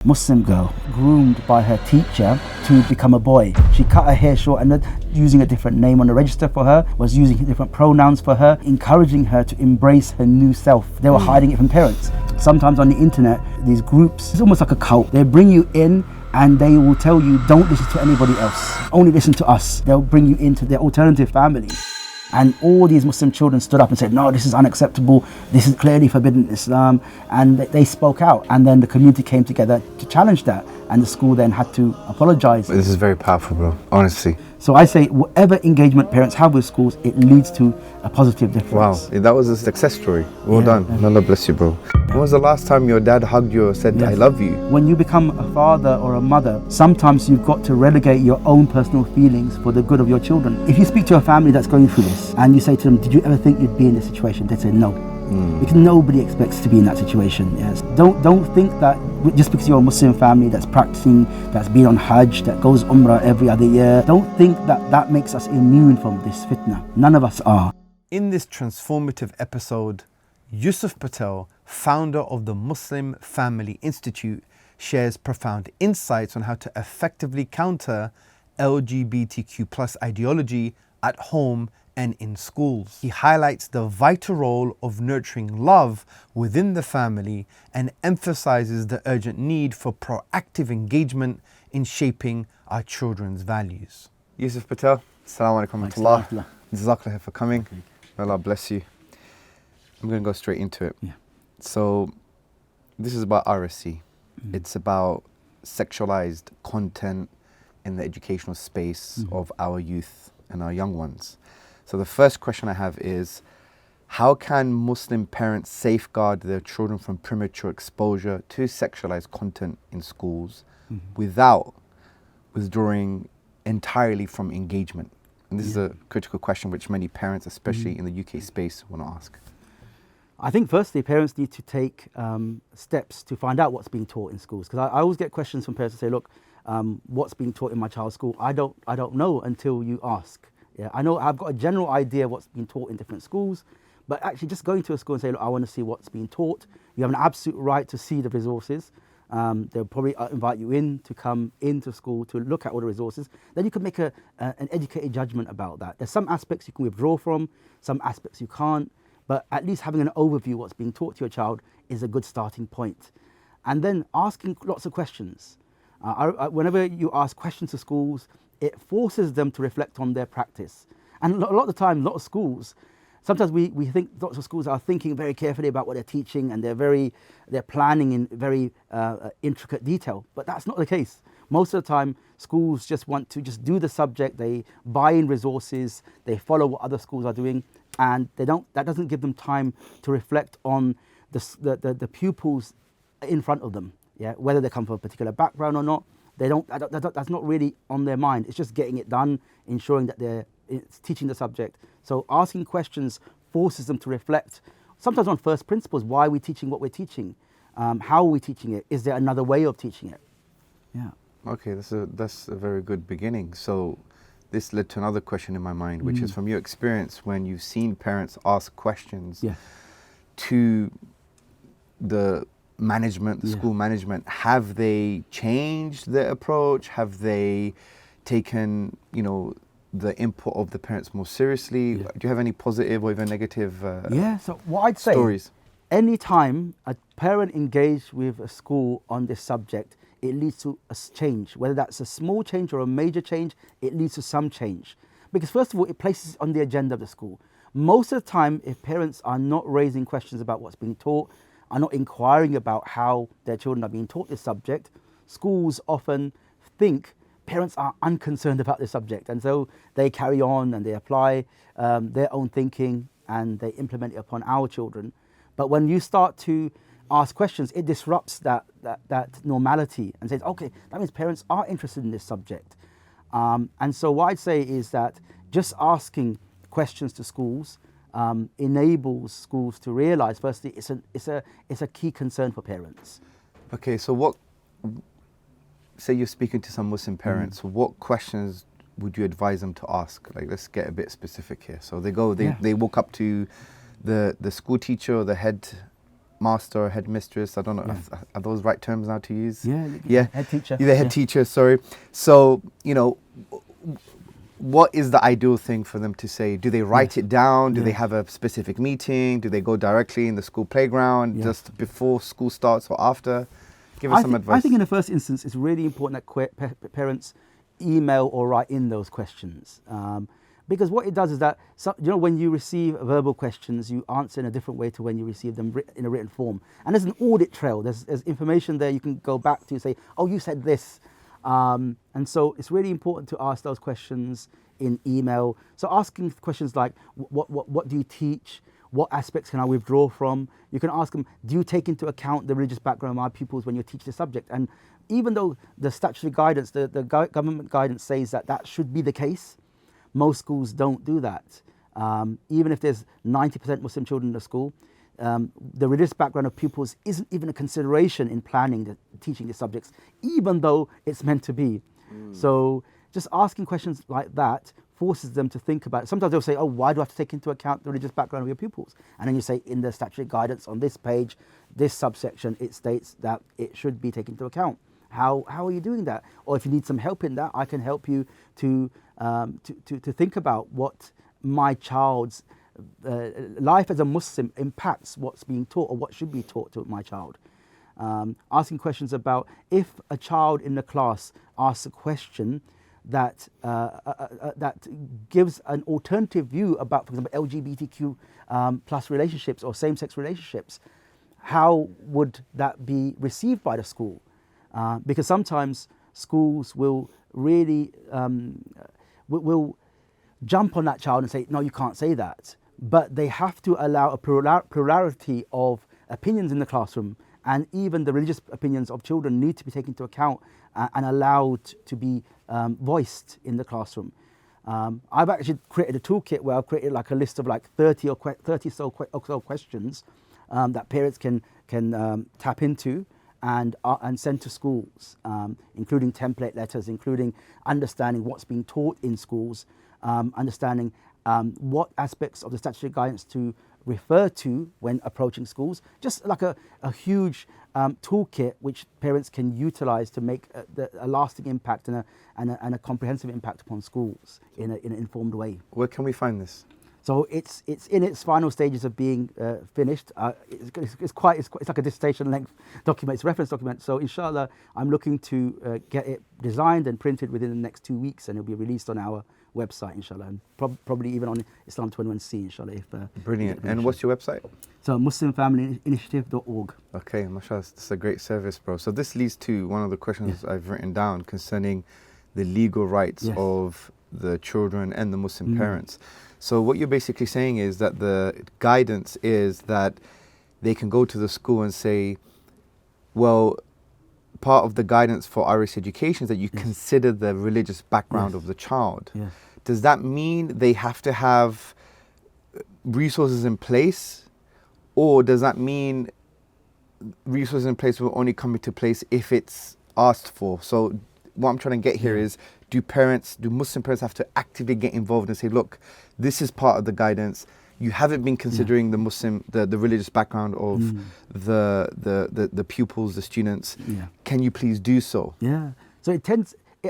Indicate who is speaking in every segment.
Speaker 1: Muslim girl groomed by her teacher to become a boy. She cut her hair short and using a different name on the register for her, was using different pronouns for her, encouraging her to embrace her new self. They were hiding it from parents. Sometimes on the internet, these groups, it's almost like a cult. They bring you in and they will tell you, don't listen to anybody else, only listen to us. They'll bring you into their alternative family. And all these Muslim children stood up and said, no, this is unacceptable, this is clearly forbidden in Islam, and they spoke out. And then the community came together to challenge that, and the school then had to apologize.
Speaker 2: This is very powerful, bro, honestly.
Speaker 1: So I say, whatever engagement parents have with schools, it leads to a positive difference.
Speaker 2: Wow, that was a success story. Well done. Allah bless you, bro. When was the last time your dad hugged you or said, I love you?
Speaker 1: When you become a father or a mother, sometimes you've got to relegate your own personal feelings for the good of your children. If you speak to a family that's going through this and you say to them, did you ever think you'd be in this situation? They say no. Because nobody expects to be in that situation. Yes. Don't think that just because you're a Muslim family that's practicing, that's been on Hajj, that goes Umrah every other year, don't think that that makes us immune from this fitna. None of us are.
Speaker 3: In this transformative episode, Yusuf Patel, founder of the Muslim Family Institute, shares profound insights on how to effectively counter LGBTQ+ ideology at home and in schools. He highlights the vital role of nurturing love within the family and emphasizes the urgent need for proactive engagement in shaping our children's values.
Speaker 2: Yusuf Patel, Assalamu alaikum wa rahmatullah. Jazakallah for coming. Allah bless you. I'm going to go straight into it. So, this is about RSC. It's about sexualized content in the educational space of our youth and our young ones. So the first question I have is, how can Muslim parents safeguard their children from premature exposure to sexualized content in schools without withdrawing entirely from engagement? And this is a critical question which many parents, especially in the UK space, want to ask.
Speaker 1: I think firstly, parents need to take steps to find out what's being taught in schools. Because I always get questions from parents who say, look, what's being taught in my child's school? I don't know until you ask. Yeah, I know I've got a general idea what's being taught in different schools, but actually just going to a school and say, look, I want to see what's being taught. You have an absolute right to see the resources. They'll probably invite you in to come into school to look at all the resources. Then you can make an educated judgment about that. There's some aspects you can withdraw from, some aspects you can't, but at least having an overview of what's being taught to your child is a good starting point. And then asking lots of questions. Whenever you ask questions to schools, it forces them to reflect on their practice. And a lot of the time, a lot of schools, sometimes we think lots of schools are thinking very carefully about what they're teaching and they're planning in very intricate detail, but that's not the case. Most of the time, schools just want to just do the subject, they buy in resources, they follow what other schools are doing, and that doesn't give them time to reflect on the pupils in front of them, whether they come from a particular background or not. That's not really on their mind. It's just getting it done, ensuring that they're teaching the subject. So asking questions forces them to reflect, sometimes on first principles. Why are we teaching what we're teaching? How are we teaching it? Is there another way of teaching it? Yeah.
Speaker 2: Okay, that's a very good beginning. So this led to another question in my mind, which is from your experience when you've seen parents ask questions to the management, the school management, have they changed their approach? Have they taken, the input of the parents more seriously? Do you have any positive or even negative
Speaker 1: so what I'd say,
Speaker 2: stories?
Speaker 1: Any time a parent engaged with a school on this subject, it leads to a change. Whether that's a small change or a major change, it leads to some change. Because first of all, it places it on the agenda of the school. Most of the time, if parents are not raising questions about what's being taught, are not inquiring about how their children are being taught this subject, schools often think parents are unconcerned about this subject, and so they carry on and they apply their own thinking and they implement it upon our children. But when you start to ask questions, it disrupts that normality and says, okay, that means parents are interested in this subject. And so what I'd say is that just asking questions to schools enables schools to realize, firstly, it's a key concern for parents.
Speaker 2: Okay, so say you're speaking to some Muslim parents, what questions would you advise them to ask? Like, let's get a bit specific here. So they walk up to the school teacher or the head headmaster or headmistress. I don't know, are those right terms now to use?
Speaker 1: Yeah. Head teacher.
Speaker 2: You're the head teacher, sorry. So, you know, what is the ideal thing for them to say? Do they write it down? Do they have a specific meeting? Do they go directly in the school playground just before school starts or after? Give us some advice.
Speaker 1: I think in the first instance, it's really important that parents email or write in those questions. Because what it does is that, you know, when you receive verbal questions, you answer in a different way to when you receive them in a written form. And there's an audit trail. There's information there you can go back to and say, oh, you said this. And so it's really important to ask those questions in email. So asking questions like, what do you teach? What aspects can I withdraw from? You can ask them, do you take into account the religious background of my pupils when you teach the subject? And even though the statutory guidance, the government guidance says that should be the case, most schools don't do that. Even if there's 90% Muslim children in the school, the religious background of pupils isn't even a consideration in planning teaching the subjects, even though it's meant to be. So just asking questions like that forces them to think about it. Sometimes they'll say, oh, why do I have to take into account the religious background of your pupils? And then you say, in the statutory guidance on this page, this subsection, it states that it should be taken into account. How are you doing that? Or if you need some help in that, I can help you to think about what my child's life as a Muslim impacts what's being taught or what should be taught to my child. Asking questions about if a child in the class asks a question that gives an alternative view about, for example, LGBTQ plus relationships or same-sex relationships, how would that be received by the school? Because sometimes schools will really will jump on that child and say, no, you can't say that. But they have to allow a plurality of opinions in the classroom, and even the religious opinions of children need to be taken into account and allowed to be voiced in the classroom. I've actually created a toolkit where I've created like a list of like 30 so questions that parents can tap into and send to schools, including template letters, including understanding what's being taught in schools, understanding what aspects of the statutory guidance to refer to when approaching schools, just like a huge toolkit which parents can utilize to make a lasting impact and a comprehensive impact upon schools in an informed way.
Speaker 2: Where can we find this?
Speaker 1: So it's in its final stages of being finished. It's like a dissertation length document. It's a reference document. So inshallah, I'm looking to get it designed and printed within the next 2 weeks, and it'll be released on our website, inshallah, and probably even on Islam 21C, inshallah.
Speaker 2: Brilliant. And what's your website?
Speaker 1: So MuslimFamilyInitiative.org.
Speaker 2: Okay, mashallah, that's a great service, bro. So this leads to one of the questions I've written down concerning the legal rights of the children and the Muslim parents. So what you're basically saying is that the guidance is that they can go to the school and say, well, part of the guidance for Irish education is that you consider the religious background of the child. Does that mean they have to have resources in place, or does that mean resources in place will only come into place if it's asked for? So what I'm trying to get here is, do Muslim parents have to actively get involved and say, look, this is part of the guidance. You haven't been considering the religious background of the pupils, the students. Can you please do so?
Speaker 1: So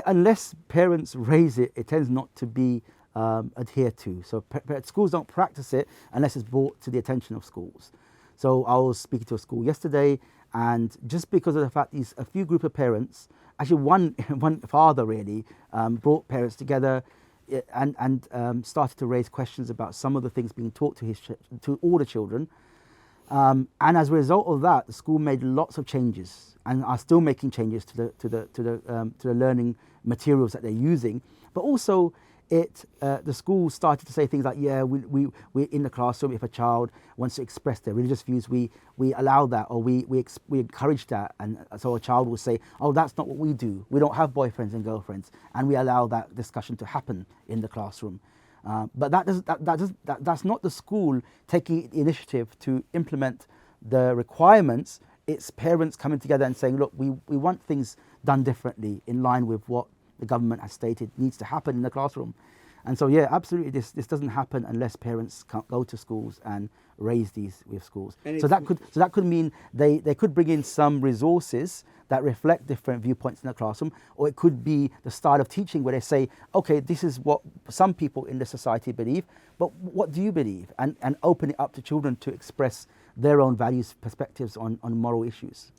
Speaker 1: unless parents raise it, it tends not to be adhered to. So schools don't practice it unless it's brought to the attention of schools. So I was speaking to a school yesterday, and just because of the fact a few group of parents, actually one father really, brought parents together and started to raise questions about some of the things being taught to all the children. And as a result of that, the school made lots of changes and are still making changes to the learning materials that they're using. But also, the school started to say things like, we're in the classroom, if a child wants to express their religious views, we allow that, or we encourage that. And so a child will say, oh, that's not what we do. We don't have boyfriends and girlfriends. And we allow that discussion to happen in the classroom. But that's not the school taking the initiative to implement the requirements. It's parents coming together and saying, look, we want things done differently in line with what the government has stated needs to happen in the classroom. And so, yeah, absolutely, this doesn't happen unless parents can't go to schools and raise these with schools. So that could mean they could bring in some resources that reflect different viewpoints in the classroom, or it could be the style of teaching where they say, okay, this is what some people in the society believe, but what do you believe? And open it up to children to express their own values, perspectives on moral issues.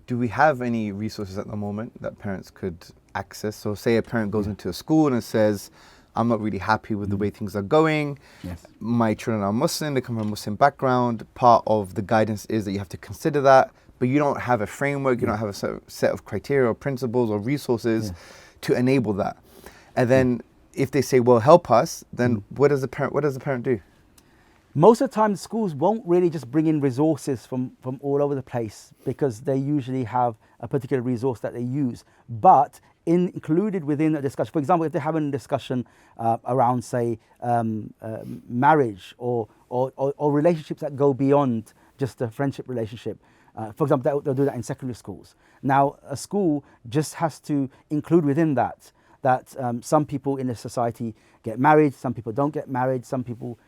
Speaker 2: Do we have any resources at the moment that parents could access? So say a parent goes into a school and says, I'm not really happy with the way things are going.
Speaker 1: Yes.
Speaker 2: My children are Muslim, they come from a Muslim background. Part of the guidance is that you have to consider that, but you don't have a framework, you don't have a set of criteria or principles or resources to enable that. And then if they say, well, help us, then what does the parent do?
Speaker 1: Most of the time, schools won't really just bring in resources from all over the place, because they usually have a particular resource that they use. But included within a discussion, for example, if they're having a discussion around, say, marriage or relationships that go beyond just a friendship relationship, for example, they'll do that in secondary schools. Now, a school just has to include within that some people in the society get married, some people don't get married, some people...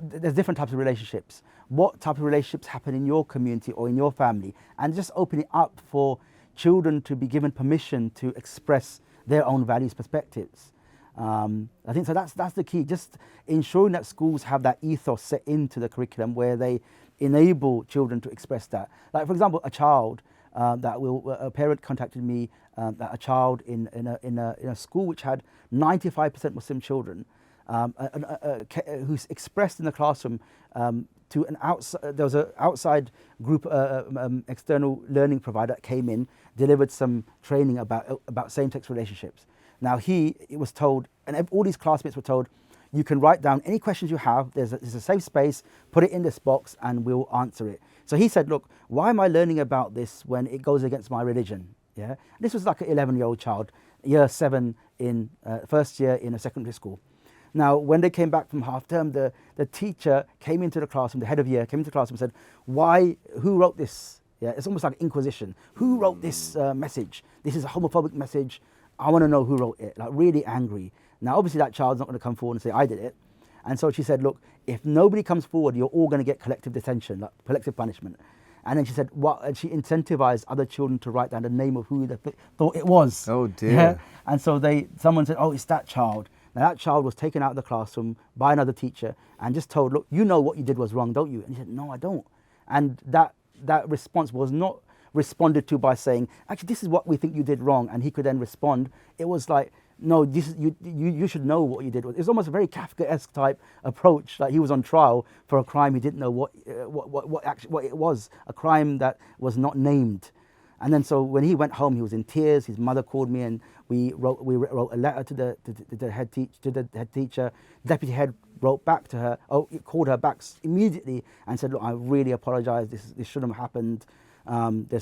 Speaker 1: there's different types of relationships. What type of relationships happen in your community or in your family? And just open it up for children to be given permission to express their own values, perspectives. I think so. That's the key. Just ensuring that schools have that ethos set into the curriculum where they enable children to express that. Like, for example, a child a parent contacted me that a child in a school which had 95% Muslim children, who's expressed in the classroom to an outside. There was an outside group, external learning provider that came in, delivered some training about same-sex relationships. Now it was told, and all these classmates were told, you can write down any questions you have. There's a safe space. Put it in this box, and we'll answer it. So he said, look, why am I learning about this when it goes against my religion? Yeah, this was like an 11-year-old child, year 7 in first year in a secondary school. Now, when they came back from half term, the teacher came into the classroom, the head of year came into the classroom and said, who wrote this? Yeah, it's almost like inquisition. Who wrote this message? This is a homophobic message. I want to know who wrote it, like really angry. Now, obviously that child's not going to come forward and say, I did it. And so she said, look, if nobody comes forward, you're all going to get collective detention, like collective punishment. And then she said, and she incentivized other children to write down the name of who they thought it was.
Speaker 2: Oh dear.
Speaker 1: Yeah? And so someone said, oh, it's that child. Now that child was taken out of the classroom by another teacher and just told, look, you know what you did was wrong, don't you? And he said, no, I don't. And that response was not responded to by saying, actually, this is what we think you did wrong. And he could then respond. It was like, no, you should know what you did. It's almost a very Kafkaesque type approach. Like he was on trial for a crime he didn't know what it was, a crime that was not named. And then so when he went home, he was in tears. His mother called me, and we wrote a letter to the head teacher. Deputy head wrote back to her. Called her back immediately and said, look, I really apologize. This shouldn't have happened. And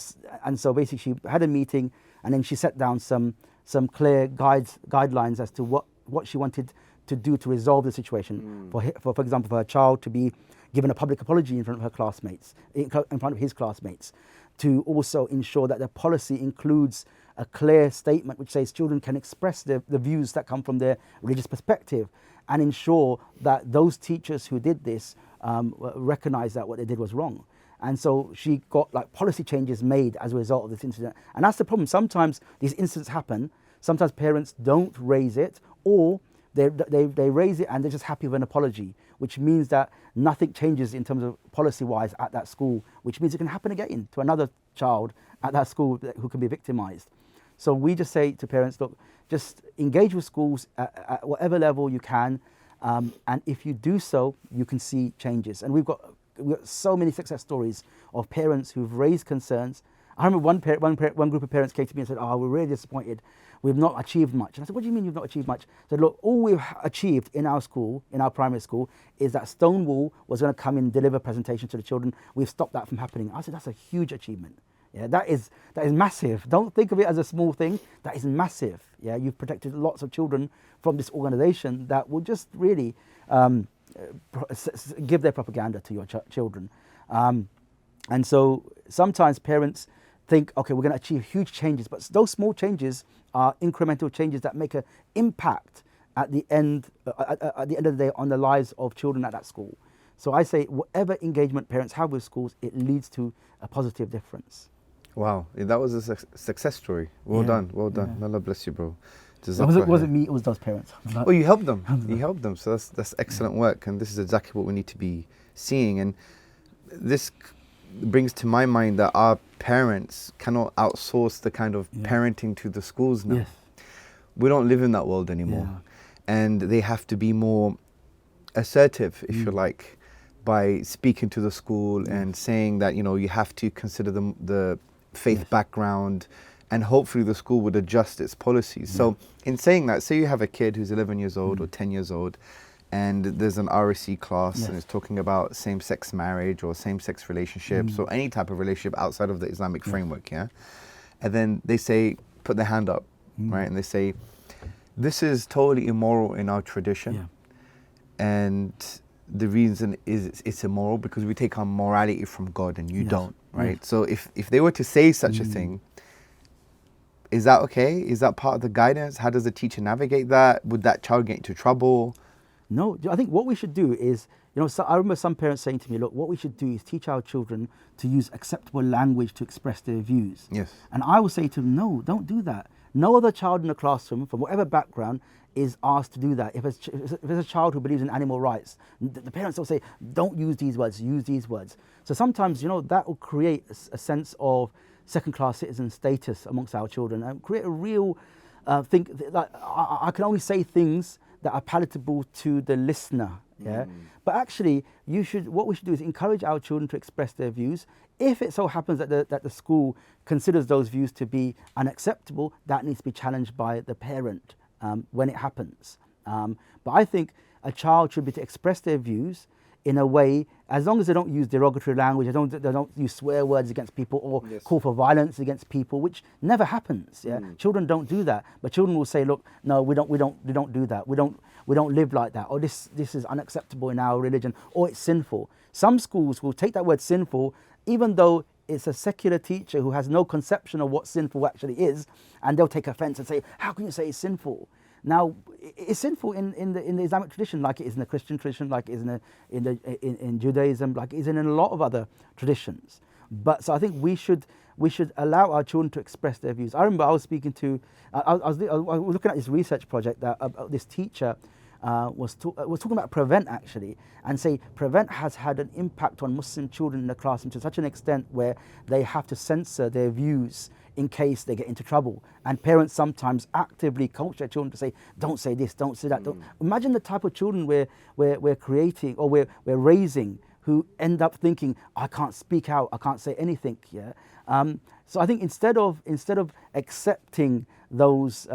Speaker 1: so basically she had a meeting, and then she set down some clear guidelines as to what she wanted to do to resolve the situation. For example, for her child to be given a public apology in front of her classmates, in front of his classmates, to also ensure that the policy includes a clear statement which says children can express the views that come from their religious perspective, and ensure that those teachers who did this recognize that what they did was wrong. And so she got like policy changes made as a result of this incident. And that's the problem. Sometimes these incidents happen. Sometimes parents don't raise it, or they raise it and they're just happy with an apology, which means that nothing changes in terms of policy-wise at that school, which means it can happen again to another child at that school who can be victimized. So we just say to parents, look, just engage with schools at whatever level you can. And if you do so, you can see changes. And we've got so many success stories of parents who've raised concerns. I remember one group of parents came to me and said, we're really disappointed. We've not achieved much. And I said, what do you mean you've not achieved much? I said, look, all we've achieved in our school, in our primary school, is that Stonewall was going to come in and deliver a presentation to the children. We've stopped that from happening. I said, that's a huge achievement. Yeah, that is massive. Don't think of it as a small thing. That is massive. Yeah, you've protected lots of children from this organization that will just really give their propaganda to your children. And so sometimes parents think, okay, we're going to achieve huge changes, but those small changes are incremental changes that make an impact at the end of the day on the lives of children at that school. So I say whatever engagement parents have with schools, it leads to a positive difference.
Speaker 2: Wow, that was a success story. Well done, well done.
Speaker 1: Yeah.
Speaker 2: Allah bless you, bro.
Speaker 1: It wasn't me, it was those parents.
Speaker 2: Well, you helped them. You helped them. So that's excellent work. And this is exactly what we need to be seeing. And this brings to my mind that our parents cannot outsource the kind of parenting to the schools now.
Speaker 1: Yes.
Speaker 2: We don't live in that world anymore.
Speaker 1: Yeah.
Speaker 2: And they have to be more assertive, if you like, by speaking to the school and saying that, you have to consider the faith background, and hopefully the school would adjust its policies. So in saying that, say you have a kid who's 11 years old or 10 years old, and there's an RSC class and it's talking about same-sex marriage or same-sex relationships or any type of relationship outside of the Islamic framework, and then they say, put their hand up, right, and they say, this is totally immoral in our tradition, and the reason is it's immoral because we take our morality from God and you don't, right? So if they were to say such a thing, is that okay? Is that part of the guidance? How does the teacher navigate that? Would that child get into trouble?
Speaker 1: No, I think what we should do is, so I remember some parents saying to me, look, what we should do is teach our children to use acceptable language to express their views.
Speaker 2: Yes.
Speaker 1: And I will say to them, no, don't do that. No other child in the classroom, from whatever background, is asked to do that. If it's a child who believes in animal rights, the parents will say, don't use these words, use these words. So sometimes, that will create a sense of second-class citizen status amongst our children and create a real think that I can only say things that are palatable to the listener. But actually, what we should do is encourage our children to express their views. If it so happens that the school considers those views to be unacceptable, that needs to be challenged by the parent when it happens. But I think a child should be to express their views in a way, as long as they don't use derogatory language, they don't use swear words against people or call for violence against people, which never happens. Children don't do that, but children will say, look, no, we don't do that. We don't live like that, or this is unacceptable in our religion, or it's sinful. Some schools will take that word sinful, even though it's a secular teacher who has no conception of what sinful actually is, and they'll take offense and say, how can you say it's sinful? Now, it's sinful in the Islamic tradition, like it is in the Christian tradition, like it is in Judaism, like it is in a lot of other traditions. But so I think we should allow our children to express their views. I remember I was speaking to, I was looking at this research project that this teacher was talking about Prevent actually, and say Prevent has had an impact on Muslim children in the classroom to such an extent where they have to censor their views in case they get into trouble. And parents sometimes actively coach their children to say, don't say this, don't say that. Don't. Imagine the type of children we're creating or we're raising who end up thinking, I can't speak out, I can't say anything. So I think instead of accepting those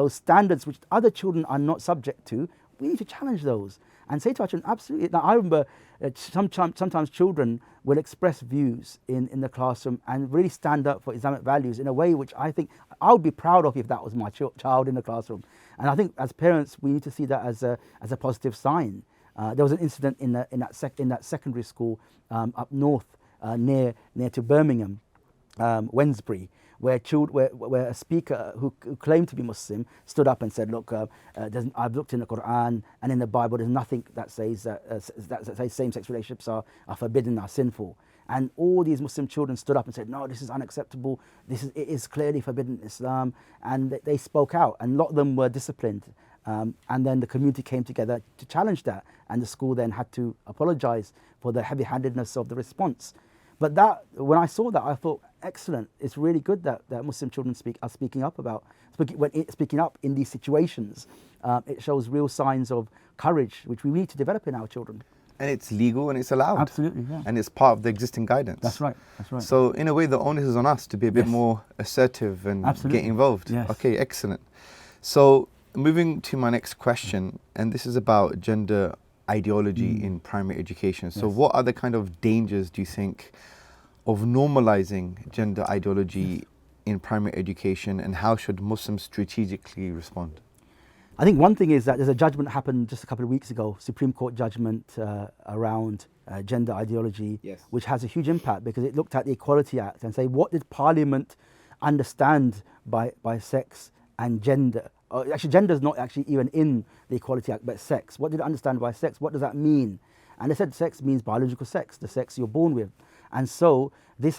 Speaker 1: standards which other children are not subject to, we need to challenge those and say to our children, absolutely. Now I remember sometimes children will express views in the classroom and really stand up for Islamic values in a way which I think I would be proud of if that was my child in the classroom. And I think as parents we need to see that as a positive sign. There was an incident in that secondary school up north near to Birmingham, Wednesbury, where a speaker who claimed to be Muslim stood up and said, look, I've looked in the Quran and in the Bible, there's nothing that says that says same-sex relationships are forbidden, are sinful. And all these Muslim children stood up and said, no, this is unacceptable, it is clearly forbidden in Islam. And they spoke out, and a lot of them were disciplined. And then the community came together to challenge that, and the school then had to apologize for the heavy-handedness of the response. But when I saw that, I thought, excellent. It's really good that Muslim children are speaking up in these situations. It shows real signs of courage, which we need to develop in our children.
Speaker 2: And it's legal and it's allowed.
Speaker 1: Absolutely, yeah.
Speaker 2: And it's part of the existing guidance.
Speaker 1: That's right.
Speaker 2: So in a way, the onus is on us to be a bit more assertive and get involved.
Speaker 1: Yes.
Speaker 2: Okay, excellent. So moving to my next question, and this is about gender ideology in primary education. So what are the kind of dangers, do you think, of normalizing gender ideology in primary education, and how should Muslims strategically respond?
Speaker 1: I think one thing is that there's a judgment happened just a couple of weeks ago, Supreme Court judgment around gender ideology, which has a huge impact because it looked at the Equality Act and say, what did Parliament understand by sex and gender actually gender is not actually even in the Equality Act, but sex. What did it understand by sex? What does that mean? And they said sex means biological sex, the sex you're born with. And so this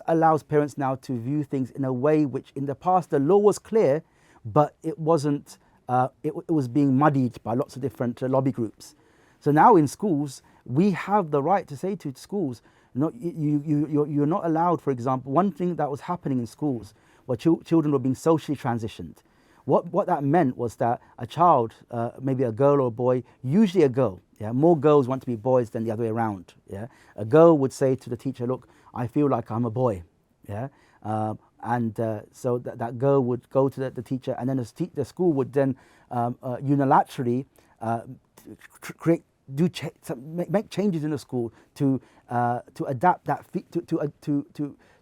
Speaker 1: allows parents now to view things in a way which in the past the law was clear, but it wasn't, it was being muddied by lots of different lobby groups. So now in schools, we have the right to say to schools, you're not allowed, for example, one thing that was happening in schools where children were being socially transitioned. What that meant was that a child, maybe a girl or a boy, usually a girl, yeah, more girls want to be boys than the other way around. Yeah, a girl would say to the teacher, "Look, I feel like I'm a boy," yeah, so that girl would go to the teacher, and then the school would then unilaterally make changes in the school to adapt that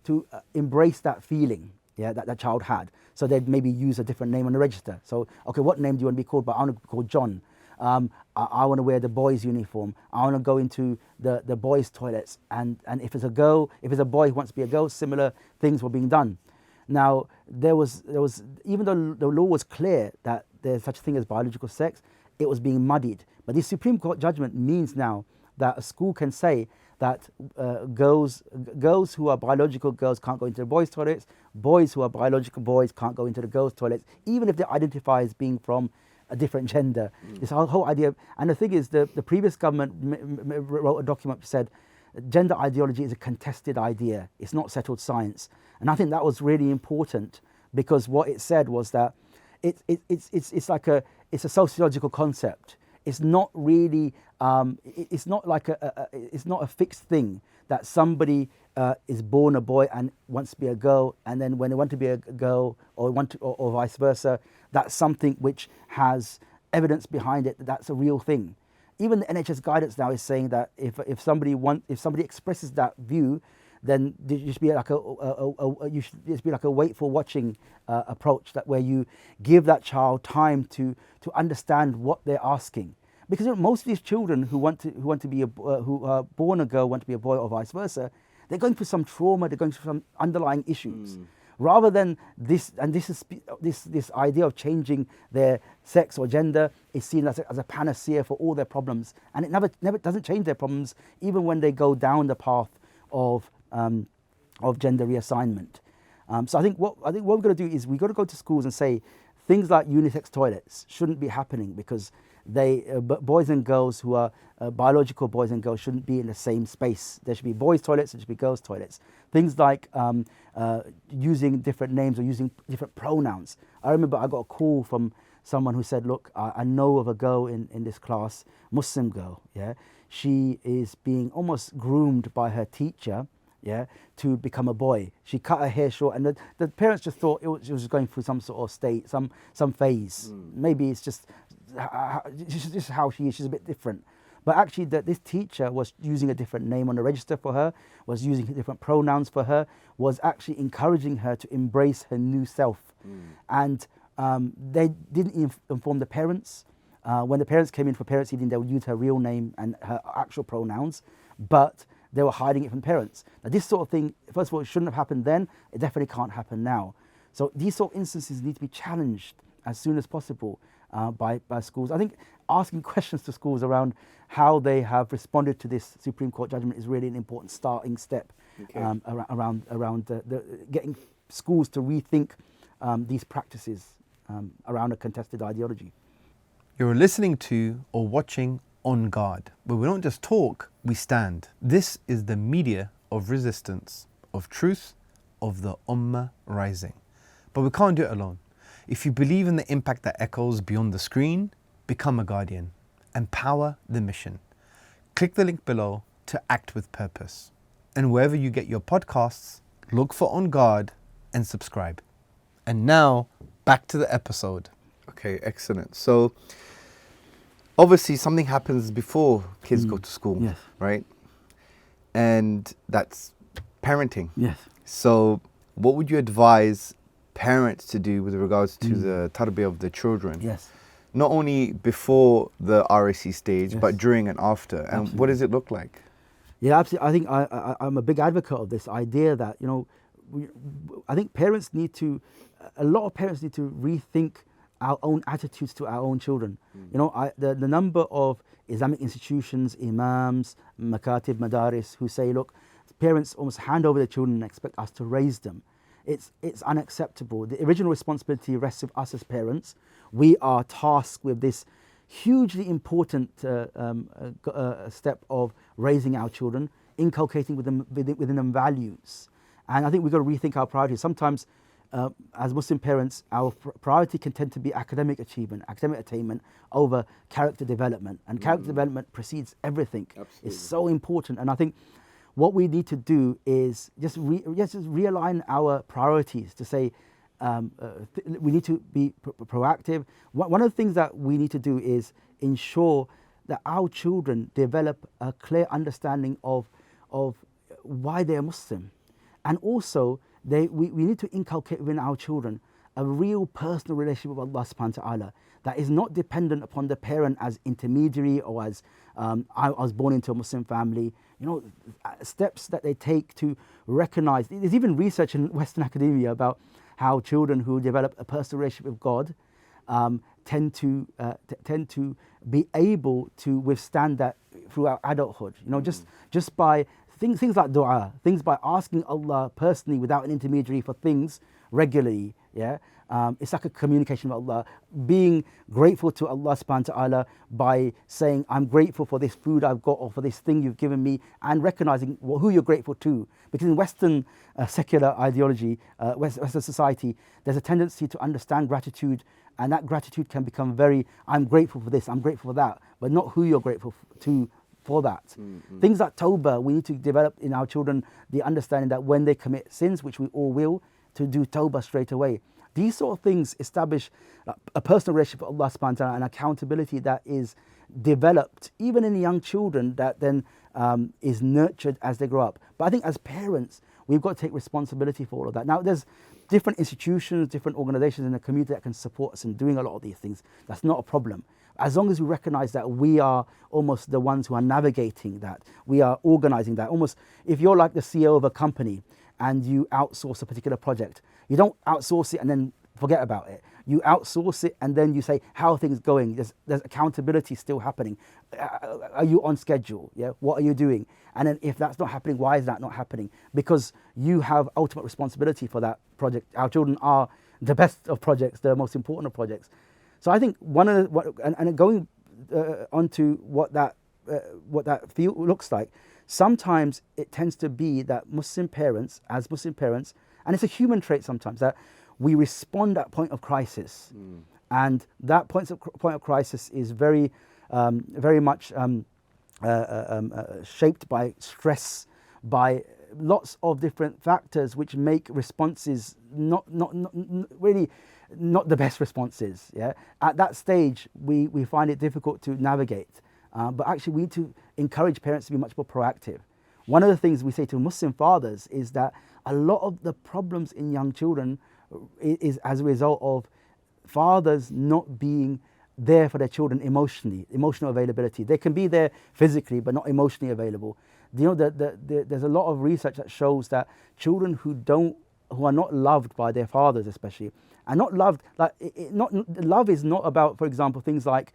Speaker 1: to embrace that feeling, yeah, that child had. So they'd maybe use a different name on the register. So, okay, what name do you want to be called? But I want to be called John. I want to wear the boys' uniform. I want to go into the boys' toilets. And if it's a girl, if it's a boy who wants to be a girl, similar things were being done. Now, there was even though the law was clear that there's such a thing as biological sex, it was being muddied. But this Supreme Court judgment means now that a school can say that girls who are biological girls can't go into the boys' toilets, boys who are biological boys can't go into the girls' toilets, even if they identify as being from a different gender. This whole idea, and the thing is, the previous government wrote a document which said gender ideology is a contested idea, it's not settled science. And I think that was really important, because what it said was that it's a sociological concept. It's not really, it's not like it's not a fixed thing that somebody is born a boy and wants to be a girl, and then when they want to be a girl or vice versa, that's something which has evidence behind it, that's a real thing. Even the NHS guidance now is saying that if somebody expresses that view, then there should be like a watchful watching approach, that where you give that child time to understand what they're asking, because most of these children who are born a girl want to be a boy or vice versa, they're going through some trauma, they're going through some underlying issues. Rather than this idea of changing their sex or gender is seen as a panacea for all their problems, and it never doesn't change their problems, even when they go down the path of gender reassignment. So I think what we're going to do is we've got to go to schools and say things like unisex toilets shouldn't be happening, because boys and girls who are biological boys and girls shouldn't be in the same space. There should be boys' toilets, there should be girls' toilets. Things like using different names or using different pronouns. I remember I got a call from someone who said, look, I know of a girl in this class, Muslim girl, yeah. She is being almost groomed by her teacher, yeah, to become a boy. She cut her hair short, and the parents just thought she was going through some sort of state, some phase. Maybe it's just how she is. She's a bit different. But actually, this teacher was using a different name on the register for her, was using different pronouns for her, was actually encouraging her to embrace her new self. And they didn't inform the parents. When the parents came in for parents' evening, they would use her real name and her actual pronouns, but they were hiding it from parents. Now, this sort of thing, first of all, it shouldn't have happened then. It definitely can't happen now. So these sort of instances need to be challenged as soon as possible by schools. I think asking questions to schools around how they have responded to this Supreme Court judgment is really an important starting step, around getting schools to rethink these practices around a contested ideology.
Speaker 3: You're listening to or watching OnGuard, where we don't just talk, we stand. This is the media of resistance, of truth, of the Ummah rising. But we can't do it alone. If you believe in the impact that echoes beyond the screen, become a guardian. Empower the mission. Click the link below to act with purpose. And wherever you get your podcasts, look for OnGuard and subscribe. And now, back to the episode.
Speaker 2: Okay, excellent. So, obviously something happens before kids go to school,
Speaker 1: yes,
Speaker 2: right? And that's parenting.
Speaker 1: Yes.
Speaker 2: So, what would you advise parents to do with regards to the tarbiyah of their children?
Speaker 1: Yes.
Speaker 2: Not only before the RAC stage,
Speaker 1: yes,
Speaker 2: but during and after. And
Speaker 1: absolutely,
Speaker 2: what does it look like?
Speaker 1: Yeah, absolutely. I think I'm a big advocate of this idea that, I think a lot of parents need to rethink our own attitudes to our own children. You know, the number of Islamic institutions, imams, makatib, madaris, who say, look, parents almost hand over their children and expect us to raise them. It's unacceptable. The original responsibility rests with us as parents. We are tasked with this hugely important step of raising our children, inculcating within them values. And I think we've got to rethink our priorities. Sometimes, as Muslim parents, our priority can tend to be academic achievement, academic attainment over character development. And character development precedes everything.
Speaker 2: Absolutely.
Speaker 1: It's so important. And I think what we need to do is just realign our priorities to say we need to be proactive. One of the things that we need to do is ensure that our children develop a clear understanding of why they're Muslim. And also, we need to inculcate within our children a real personal relationship with Allah subhanahu wa ta'ala that is not dependent upon the parent as intermediary or as I was born into a Muslim family. You know, steps that they take to recognize. There's even research in Western academia about how children who develop a personal relationship with God tend to be able to withstand that throughout adulthood. You know, just by things like dua, things by asking Allah personally without an intermediary for things regularly. Yeah, it's like a communication with Allah. Being grateful to Allah subhanahu wa ta'ala by saying, I'm grateful for this food I've got or for this thing you've given me, and recognizing who you're grateful to. Because in Western secular ideology, Western society, there's a tendency to understand gratitude, and that gratitude can become very, I'm grateful for this, I'm grateful for that, but not who you're grateful to for that. Things like tawbah, we need to develop in our children the understanding that when they commit sins, which we all will, to do tawbah straight away. These sort of things establish a personal relationship with Allah subhanahu wa ta'ala and accountability that is developed even in young children, that then is nurtured as they grow up. But I think as parents, we've got to take responsibility for all of that. Now, there's different institutions, different organizations in the community that can support us in doing a lot of these things. That's not a problem. As long as we recognize that we are almost the ones who are navigating that, we are organizing that. Almost, if you're like the CEO of a company and you outsource a particular project, you don't outsource it and then forget about it. You outsource it and then you say, how are things going? There's accountability still happening. Are you on schedule? Yeah. What are you doing? And then if that's not happening, why is that not happening? Because you have ultimate responsibility for that project. Our children are the best of projects, the most important of projects. So I think going on to what that field looks like, sometimes it tends to be that Muslim parents, and it's a human trait sometimes, that we respond at point of crisis. And that point of crisis is very much shaped by stress, by lots of different factors which make responses not really not the best responses. Yeah, at that stage we find it difficult to navigate, but actually we need to encourage parents to be much more proactive. One of the things we say to Muslim fathers is that a lot of the problems in young children is as a result of fathers not being there for their children emotionally, emotional availability. They can be there physically but not emotionally available. You know, there's a lot of research that shows that children who are not loved by their fathers, especially, and not loved, love is not about, for example, things like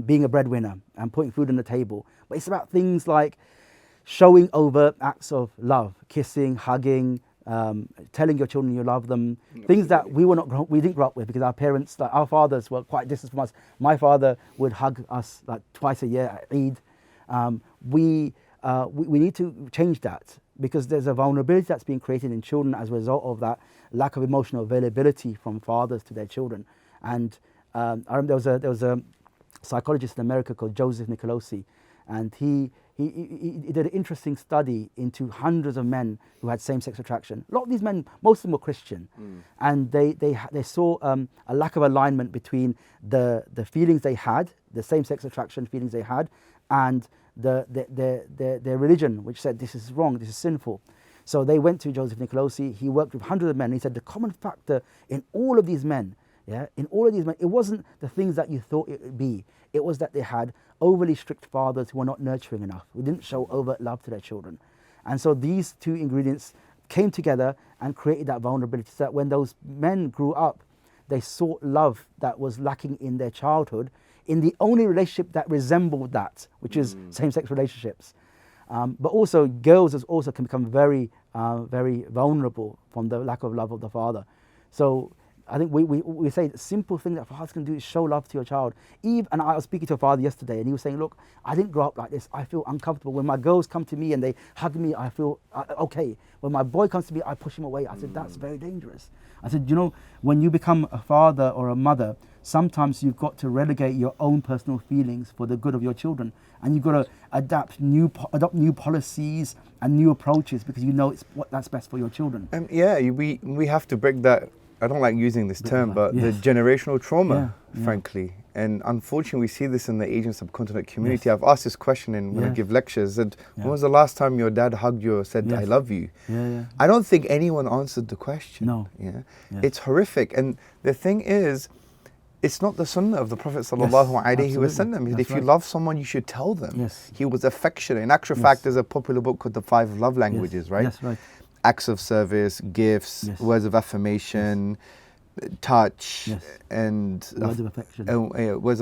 Speaker 1: being a breadwinner and putting food on the table, but it's about things like showing overt acts of love, kissing, hugging, telling your children you love them, things that we didn't grow up with, because our parents, like our fathers, were quite distant from us. My father would hug us like twice a year at Eid. We need to change that, because there's a vulnerability that's being created in children as a result of that lack of emotional availability from fathers to their children. And I remember there was a psychologist in America called Joseph Nicolosi, and he did an interesting study into hundreds of men who had same-sex attraction. A lot of these men, most of them were Christian, and they saw a lack of alignment between the feelings they had, the same-sex attraction feelings they had, and their religion, which said this is wrong, this is sinful. So they went to Joseph Nicolosi. He worked with hundreds of men. And he said the common factor in all of these men, it wasn't the things that you thought it would be. It was that they had overly strict fathers who were not nurturing enough, who didn't show overt love to their children. And so these two ingredients came together and created that vulnerability, so that when those men grew up, they sought love that was lacking in their childhood in the only relationship that resembled that, which is same-sex relationships. But also girls also can become very, very vulnerable from the lack of love of the father. So I think we say the simple thing that fathers can do is show love to your child. And I was speaking to a father yesterday, and he was saying, look, I didn't grow up like this. I feel uncomfortable. When my girls come to me and they hug me, I feel okay. When my boy comes to me, I push him away. I said, that's very dangerous. I said, you know, when you become a father or a mother, sometimes you've got to relegate your own personal feelings for the good of your children. And you've got to adopt new policies and new approaches because you know that's best for your children.
Speaker 2: We have to break that. I don't like using this term, but the generational trauma, frankly. And unfortunately, we see this in the Asian subcontinent community. I've asked this question when I give lectures. When was the last time your dad hugged you or said, I love you? I don't think anyone answered the question.
Speaker 1: No.
Speaker 2: It's horrific. And the thing is, it's not the Sunnah of the Prophet sallallahu alaihi wasallam. If you love someone, you should tell them. He was affectionate. In actual fact, there's a popular book called The 5 Love Languages, right?
Speaker 1: Yes, right.
Speaker 2: Acts of service, gifts, words of affirmation, touch, and
Speaker 1: words of affection.
Speaker 2: Words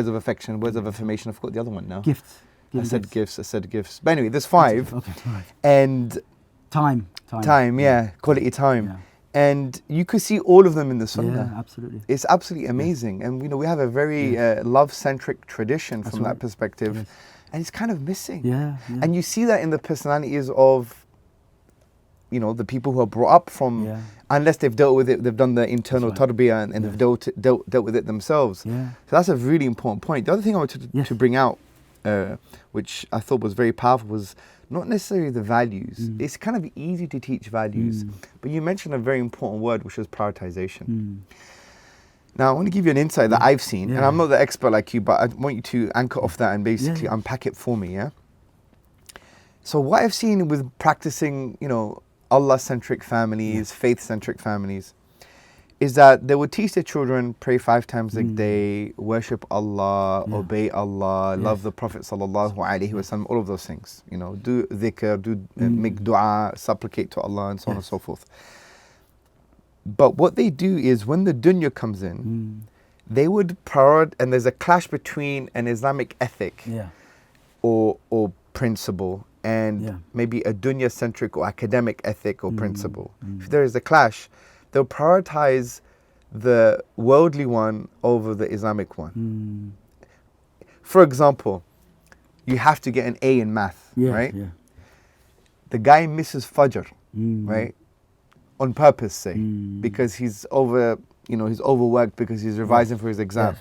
Speaker 2: of affection, words of affirmation. I forgot the other one now.
Speaker 1: Gifts.
Speaker 2: I said gifts. But anyway, there's 5.
Speaker 1: Okay, right.
Speaker 2: And
Speaker 1: time,
Speaker 2: quality time. Yeah. And you could see all of them in the Sunnah.
Speaker 1: Yeah, absolutely.
Speaker 2: It's absolutely amazing. And we have a very love-centric tradition from that perspective. And it's kind of missing. And you see that in the personalities of the people who are brought up from, unless they've dealt with it, they've done the internal tarbiyah and they've dealt with it themselves. So that's a really important point. The other thing I wanted to bring out, which I thought was very powerful, was not necessarily the values. It's kind of easy to teach values, but you mentioned a very important word, which was prioritization. Now, I want to give you an insight that I've seen, and I'm not the expert like you, but I want you to anchor off that and basically unpack it for me, So what I've seen with practicing, Allah-centric families, faith-centric families, is that they would teach their children, pray 5 times a day, worship Allah, obey Allah, love the Prophet sallallahu alaihi wasallam, all of those things. Do dhikr, make dua, supplicate to Allah, and so on and so forth. But what they do is, when the dunya comes in, they would prioritize, and there's a clash between an Islamic ethic or principle and maybe a dunya-centric or academic ethic or principle. If there is a clash, they'll prioritize the worldly one over the Islamic one. For example, you have to get an A in math, right? The guy misses Fajr, right? On purpose, say, because he's overworked because he's revising for his exam.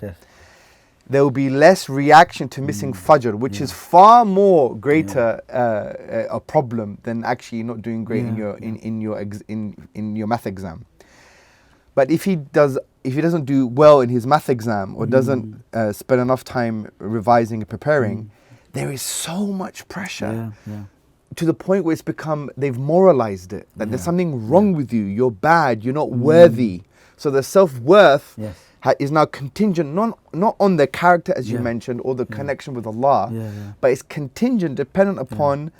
Speaker 2: There will be less reaction to missing Fajr, which is far more greater a problem than actually not doing great in your math exam. But if he doesn't do well in his math exam or doesn't spend enough time revising and preparing, there is so much pressure to the point where they've moralized it, that there's something wrong with you, you're bad, you're not worthy. So the self-worth is now contingent not on the character, as you mentioned, or the connection with Allah, but it's contingent, dependent upon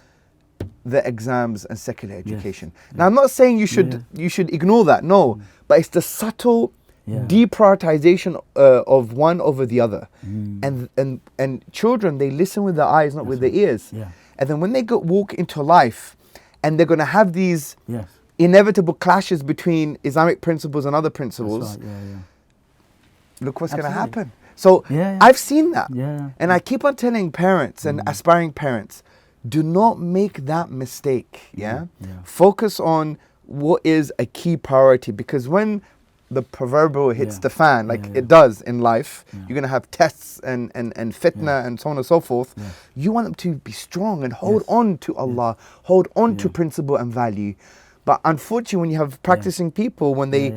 Speaker 2: the exams and secular education. Now, I'm not saying you should ignore that, no, but it's the subtle deprioritization of one over the other. And children, they listen with their eyes, not with their ears. And then when they walk into life, and they're going to have these inevitable clashes between Islamic principles and other principles, look what's going to happen. So I've seen that. And I keep on telling parents and aspiring parents, do not make that mistake. Focus on what is a key priority, because when the proverbial hits the fan, like it does in life, you're going to have tests and fitna and so on and so forth. You want them to be strong and hold on to Allah, hold on to principle and value. But unfortunately, when you have practicing people, when they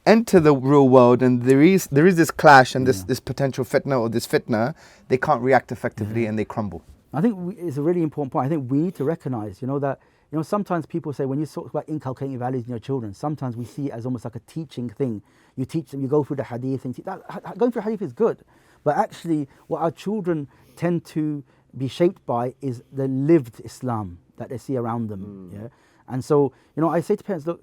Speaker 2: enter the real world and there is this clash and this potential fitna or this fitna, they can't react effectively and they crumble.
Speaker 1: I think it's a really important point. I think we need to recognize, that sometimes people say, when you talk about inculcating values in your children, sometimes we see it as almost like a teaching thing. You teach them, you go through the hadith, and going through hadith is good. But actually, what our children tend to be shaped by is the lived Islam that they see around them. And so, I say to parents, look,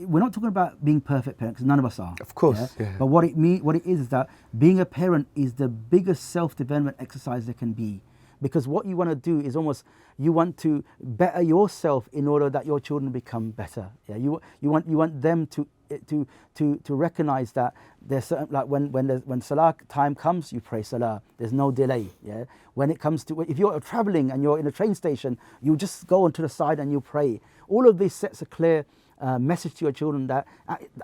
Speaker 1: we're not talking about being perfect parents, because none of us are.
Speaker 2: Of course. Yeah.
Speaker 1: But what it is that being a parent is the biggest self-development exercise there can be. Because what you want to do is almost, you want to better yourself in order that your children become better. Yeah, you want them to recognize that there's certain, like when salah time comes, you pray salah. There's no delay. Yeah. When it comes to, if you're traveling and you're in a train station, you just go onto the side and you pray. All of this sets a clear message to your children that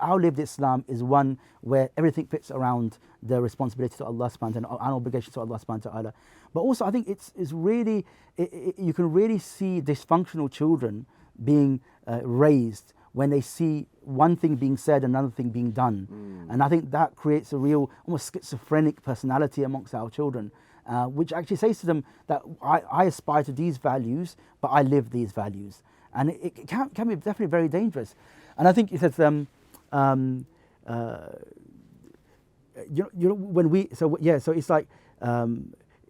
Speaker 1: our lived Islam is one where everything fits around the responsibility to Allah subhanahu wa ta'ala and obligation to Allah subhanahu wa ta'ala. But also I think it's really, you can really see dysfunctional children being raised when they see one thing being said, another thing being done. And I think that creates a real, almost schizophrenic personality amongst our children, which actually says to them that I aspire to these values, but I live these values. And it can be definitely very dangerous. And I think it says, when we, so it's like,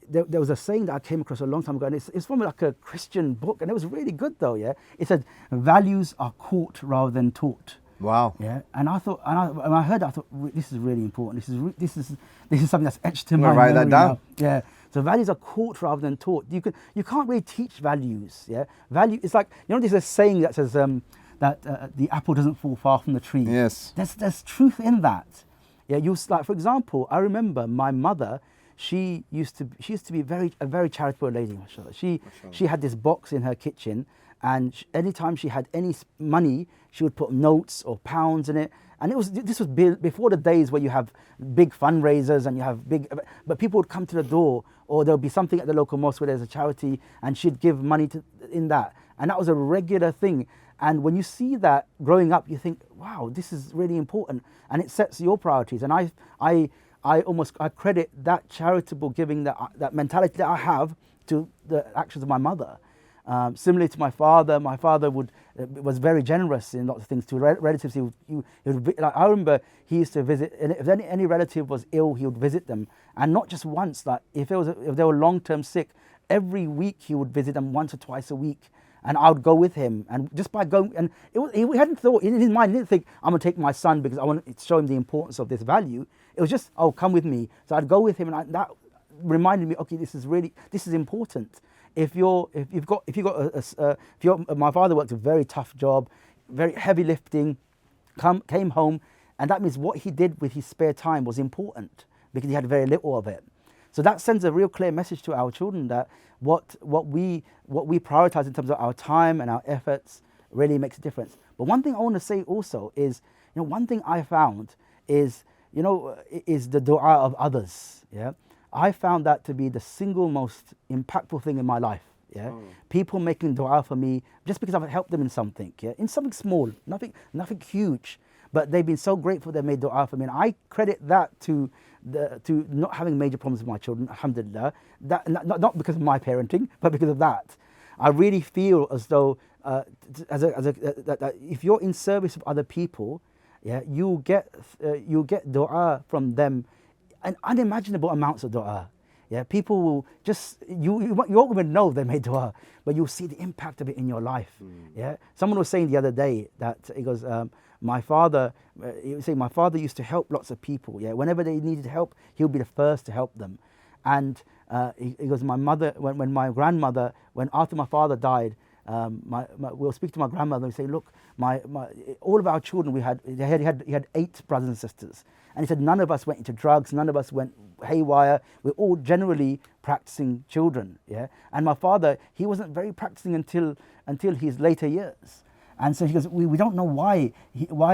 Speaker 1: there was a saying that I came across a long time ago, and it's from like a Christian book, and it was really good though, yeah? It said, values are caught rather than taught.
Speaker 2: Wow.
Speaker 1: Yeah, and I thought, and I heard that, I thought, this is really important. This is something that's etched in my memory.
Speaker 2: Write that down.
Speaker 1: Now. Yeah. So values are caught rather than taught. You can't really teach values. Yeah. Value. It's like, there's a saying that says that the apple doesn't fall far from the tree.
Speaker 2: Yes.
Speaker 1: There's truth in that. Yeah. Like, for example, I remember my mother. She used to be a very charitable lady. Mashallah. She had this box in her kitchen, and anytime she had any money, she would put notes or pounds in it. And this was before the days where you have big fundraisers and you have but people would come to the door, or there'll be something at the local mosque where there's a charity, and she'd give money in that. And that was a regular thing. And when you see that growing up, you think, wow, this is really important, and it sets your priorities. And I credit that charitable giving, that mentality that I have, to the actions of my mother. Similarly to my father was very generous in lots of things to relatives. He would, like, I remember he used to visit, and if any relative was ill, he would visit them, and not just once. Like if they were long-term sick, every week he would visit them once or twice a week, and I would go with him. And just by going, and he hadn't thought in his mind, he didn't think, I'm going to take my son because I want to show him the importance of this value. It was just, oh, come with me. So I'd go with him, and that reminded me, okay, this is important. My father worked a very tough job, very heavy lifting, came home, and that means what he did with his spare time was important because he had very little of it. So that sends a real clear message to our children that what we prioritize in terms of our time and our efforts really makes a difference. But one thing I want to say also is, one thing I found is the dua of others. Yeah. I found that to be the single most impactful thing in my life. Yeah, people making dua for me just because I've helped them in something. Yeah, in something small, nothing huge, but they've been so grateful they made dua for me, and I credit that to not having major problems with my children. Alhamdulillah, that not because of my parenting, but because of that. I really feel as though that if you're in service of other people, yeah, you'll get dua from them, and unimaginable amounts of dua. Yeah, people will just, you won't even know they made dua, but you'll see the impact of it in your life. Yeah, someone was saying the other day that he goes, my father used to help lots of people. Yeah, whenever they needed help, he'll be the first to help them. And he goes, my mother, when my grandmother, after my father died, we'll speak to my grandmother and say, look, all of our children, he had 8 brothers and sisters. And he said, none of us went into drugs, none of us went haywire. We're all generally practicing children. Yeah. And my father, he wasn't very practicing until his later years. And so he goes, we don't know why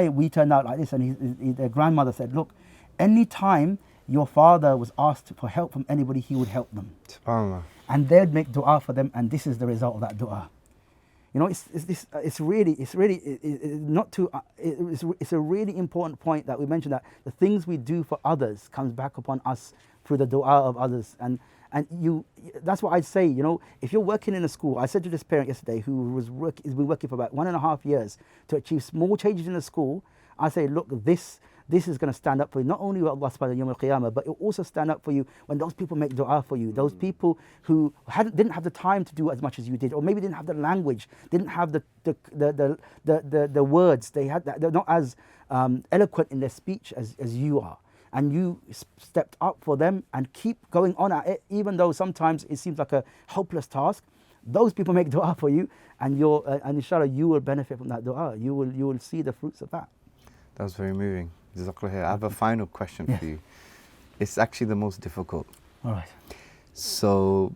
Speaker 1: we turned out like this. And their grandmother said, look, any time your father was asked for help from anybody, he would help them.
Speaker 2: SubhanAllah.
Speaker 1: And they'd make dua for them, and this is the result of that dua. It's a really important point that we mentioned, that the things we do for others comes back upon us through the dua of others. And that's what I'd say, if you're working in a school, I said to this parent yesterday who has been working for about 1.5 years to achieve small changes in the school, I say, look, this this is going to stand up for you, not only with Allah subhanahu wa ta'ala, but it will also stand up for you when those people make dua for you, those people who didn't have the time to do as much as you did, or maybe didn't have the language, didn't have the words, they're not as eloquent in their speech as you are. And you stepped up for them and keep going on at it, even though sometimes it seems like a hopeless task. Those people make dua for you, and inshallah you will benefit from that dua. You will see the fruits of that.
Speaker 2: That was very moving. Jazakallah khair. I have a final question for you. It's actually the most difficult.
Speaker 1: All right.
Speaker 2: So,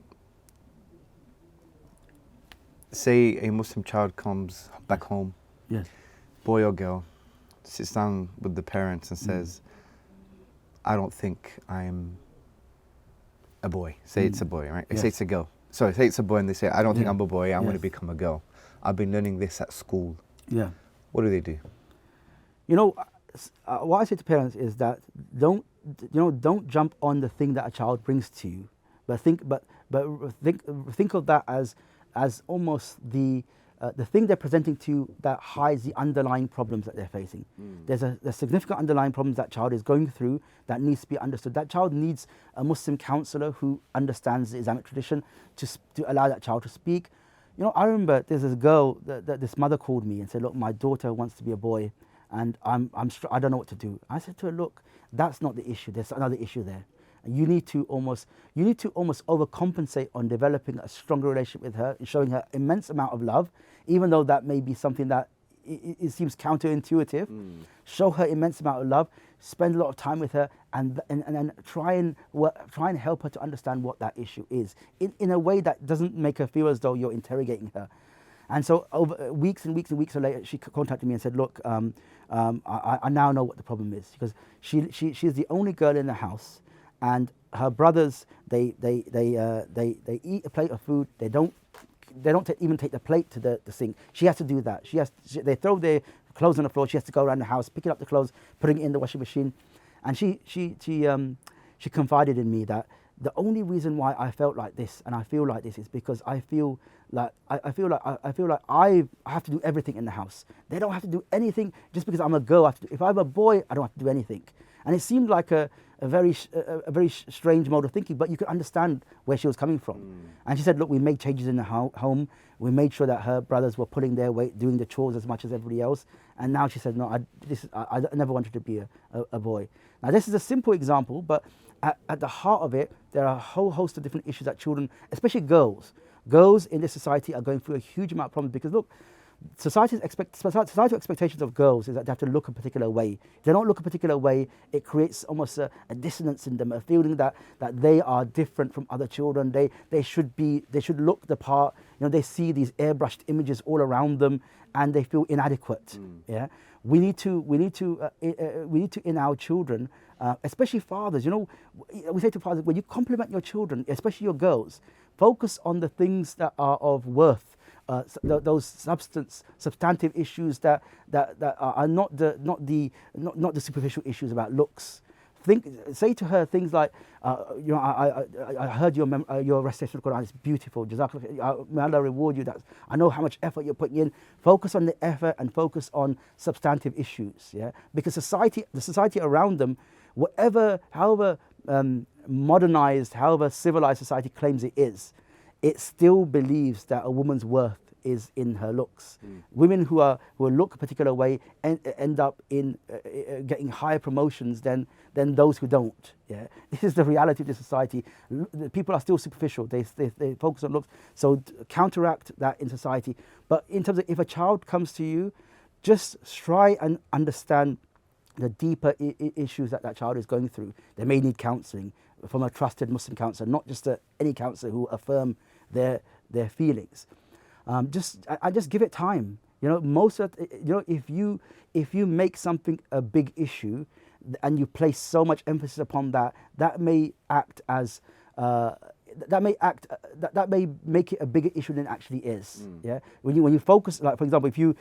Speaker 2: say a Muslim child comes back home,
Speaker 1: Yes.
Speaker 2: boy or girl, sits down with the parents and says, I don't think I'm a boy. Say it's a boy, right?
Speaker 1: Yes.
Speaker 2: Say it's a girl. Sorry, say it's a boy and they say, I don't think
Speaker 1: Yeah.
Speaker 2: I'm a boy, I want to
Speaker 1: Yes.
Speaker 2: become a girl. I've been learning this at school.
Speaker 1: Yeah.
Speaker 2: What do they do?
Speaker 1: You know, what I say to parents is that don't jump on the thing that a child brings to you, but think of that as almost the thing they're presenting to you that hides the underlying problems that they're facing. There's significant underlying problems that child is going through that needs to be understood. That child needs a Muslim counselor who understands the Islamic tradition to allow that child to speak. You know, I remember there's this girl that this mother called me and said, look, my daughter wants to be a boy, and I don't know what to do. I said to her, look, that's not the issue. There's another issue there. You need to almost overcompensate on developing a stronger relationship with her, showing her immense amount of love, even though that may be something that it seems counterintuitive. Show her immense amount of love, spend a lot of time with her, and then try and help her to understand what that issue is in a way that doesn't make her feel as though you're interrogating her. And so over weeks and weeks and weeks later, she contacted me and said, look, I now know what the problem is, because she's the only girl in the house, and her brothers, they eat a plate of food. They don't even take the plate to the sink. She has to do that. They throw their clothes on the floor. She has to go around the house, picking up the clothes, putting it in the washing machine. And she confided in me that the only reason why I felt like this and I feel like this is because I feel like I have to do everything in the house. They don't have to do anything just because I'm a girl. If I'm a boy, I don't have to do anything. And it seemed like a very strange mode of thinking, but you could understand where she was coming from. And she said, look, we made changes in the home. We made sure that her brothers were pulling their weight, doing the chores as much as everybody else. And now she said, no, I never wanted to be a boy. Now, this is a simple example, but at the heart of it, there are a whole host of different issues that children, especially girls in this society, are going through a huge amount of problems. Because look, societal expectations of girls is that they have to look a particular way. If they don't look a particular way, it creates almost a dissonance in them, a feeling that they are different from other children. They should look the part. You know, they see these airbrushed images all around them, and they feel inadequate. Yeah, we need to in our children, especially fathers. You know, we say to fathers, when you compliment your children, especially your girls, focus on the things that are of worth. Those substantive issues that are not the superficial issues about looks. Say to her things like, you know, I heard your recitation of the Quran is beautiful. Jazakallah, may Allah reward you. I know how much effort you're putting in. Focus on the effort and focus on substantive issues. Yeah, because the society around them, however modernized, however civilized society claims it is, it still believes that a woman's worth is in her looks. Women who look a particular way end up in getting higher promotions than those who don't. Yeah, this is the reality of the society. People are still superficial. They focus on looks. So counteract that in society. But in terms of if a child comes to you, just try and understand the deeper issues that child is going through. They may need counselling from a trusted Muslim counsellor, not just any counsellor who affirm their feelings. Just give it time. You know, if you make something a big issue, and you place so much emphasis upon that may act as that may make it a bigger issue than it actually is. Yeah. When you focus, like for example, if you're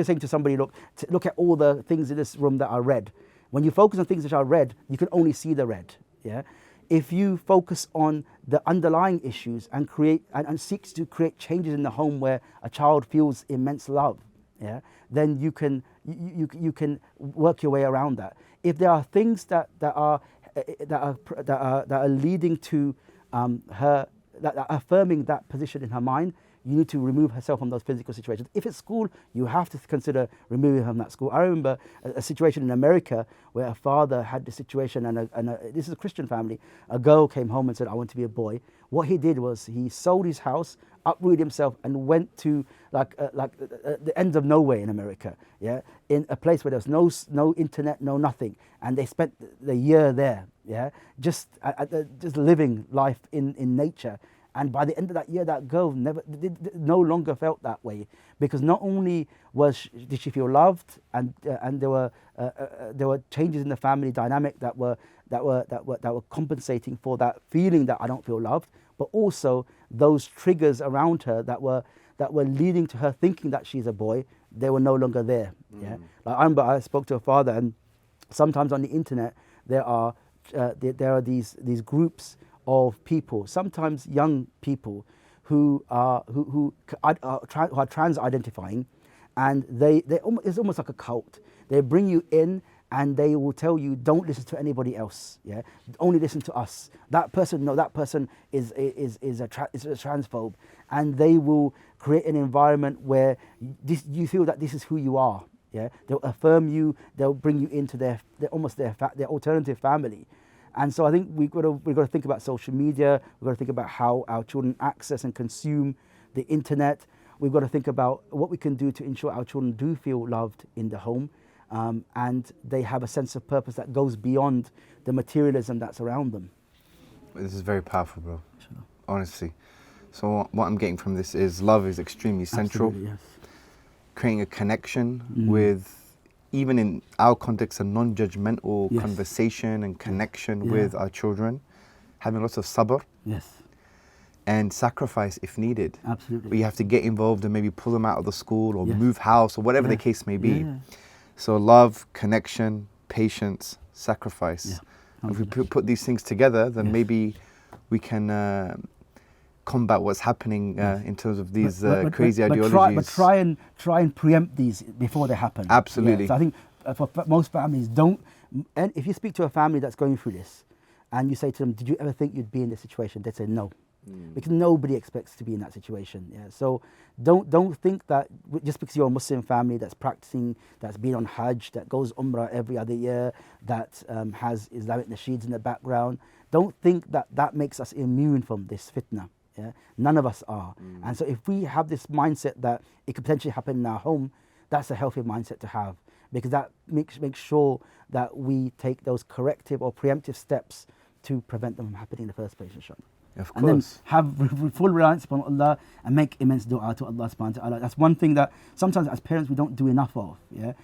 Speaker 1: saying to somebody, look at all the things in this room that are red. When you focus on things that are red, you can only see the red. Yeah. If you focus on the underlying issues and seeks to create changes in the home where a child feels immense love, yeah, then you can work your way around that. If there are things that are leading to her, that are affirming that position in her mind, you need to remove herself from those physical situations. If it's school, you have to consider removing her from that school. I remember a situation in America where a father had this situation, and this is a Christian family. A girl came home and said, "I want to be a boy." What he did was he sold his house, uprooted himself, and went to the ends of nowhere in America, yeah, in a place where there was no internet, no nothing, and they spent the year there, yeah, just living life in nature. And by the end of that year, that girl no longer felt that way, because not only did she feel loved, and there were changes in the family dynamic that were compensating for that feeling that I don't feel loved, but also those triggers around her that were leading to her thinking that she's a boy, they were no longer there. Yeah, like I remember I spoke to a father, and sometimes on the internet there are these groups of people, sometimes young people, who are trans identifying, and it's almost like a cult. They bring you in and they will tell you, don't listen to anybody else. Yeah, only listen to us. That person is a transphobe, and they will create an environment where you feel that this is who you are. Yeah, they'll affirm you. They'll bring you into their alternative family. And so I think we've got to think about social media. We've got to think about how our children access and consume the internet. We've got to think about what we can do to ensure our children do feel loved in the home, and they have a sense of purpose that goes beyond the materialism that's around them.
Speaker 2: This is very powerful, bro. Sure. Honestly. So what I'm getting from this is love is extremely central.
Speaker 1: Absolutely, yes.
Speaker 2: Creating a connection with, even in our context, a non-judgmental conversation and connection with our children, having lots of sabr, and sacrifice if needed.
Speaker 1: Absolutely.
Speaker 2: Where you have to get involved and maybe pull them out of the school or move house or whatever the case may be. So love, connection, patience, sacrifice. If we put these things together, then maybe we can combat what's happening in terms of these crazy ideologies.
Speaker 1: But try and preempt these before they happen.
Speaker 2: Absolutely.
Speaker 1: Yeah. So I think for most families, and if you speak to a family that's going through this, and you say to them, "Did you ever think you'd be in this situation?" They say no, because nobody expects to be in that situation. Yeah. So don't think that just because you're a Muslim family that's practicing, that's been on Hajj, that goes Umrah every other year, that has Islamic nasheeds in the background, don't think that makes us immune from this fitna. Yeah? None of us are. And so if we have this mindset that it could potentially happen in our home, that's a healthy mindset to have, because that makes sure that we take those corrective or preemptive steps to prevent them from happening in the first place, inshallah.
Speaker 2: Of course.
Speaker 1: And then have full reliance upon Allah and make immense dua to Allah subhanahu wa ta'ala. That's one thing that sometimes as parents we don't do enough of. Yeah,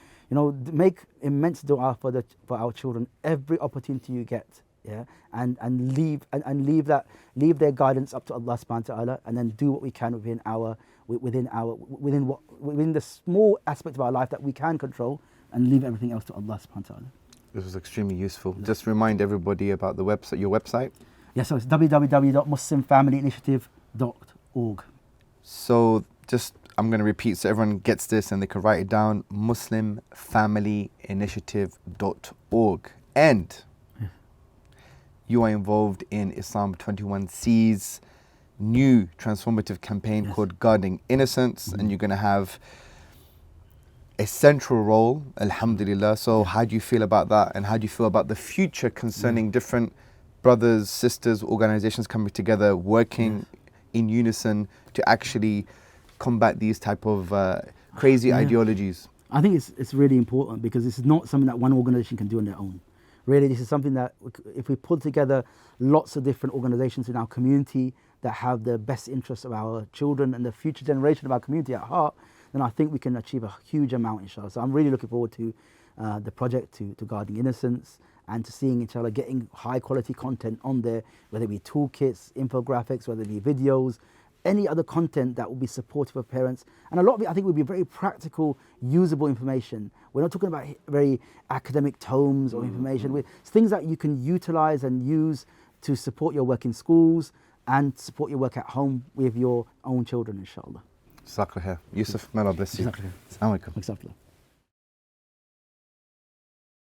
Speaker 1: make immense dua for our children every opportunity you get. Yeah, and leave their guidance up to Allah subhanahu wa ta'ala, and then do what we can within the small aspect of our life that we can control, and leave everything else to Allah subhanahu wa ta'ala.
Speaker 2: This was extremely useful. Just remind everybody about your website.
Speaker 1: Yes, so it's www.muslimfamilyinitiative.org.
Speaker 2: So I'm going to repeat so everyone gets this and they can write it down: muslimfamilyinitiative.org. And you are involved in Islam 21C's new transformative campaign called Guarding Innocence, and you're going to have a central role, alhamdulillah. So how do you feel about that, and how do you feel about the future concerning different brothers, sisters, organizations coming together, working in unison to actually combat these type of crazy ideologies?
Speaker 1: I think it's really important, because this is not something that one organization can do on their own. Really, this is something that if we pull together lots of different organizations in our community that have the best interests of our children and the future generation of our community at heart, then I think we can achieve a huge amount, inshallah. So I'm really looking forward to the project, to Guarding Innocence, and to seeing, inshallah, getting high quality content on there, whether it be toolkits, infographics, whether it be videos, any other content that will be supportive of parents. And a lot of it, I think, will be very practical, usable information. We're not talking about very academic tomes or information. It's things that you can utilize and use to support your work in schools and support your work at home with your own children, inshallah.
Speaker 2: Jazakallah khair. Yusuf, may Allah bless you.
Speaker 1: Jazakallah.
Speaker 2: Assalamu alaikum.
Speaker 1: Exactly.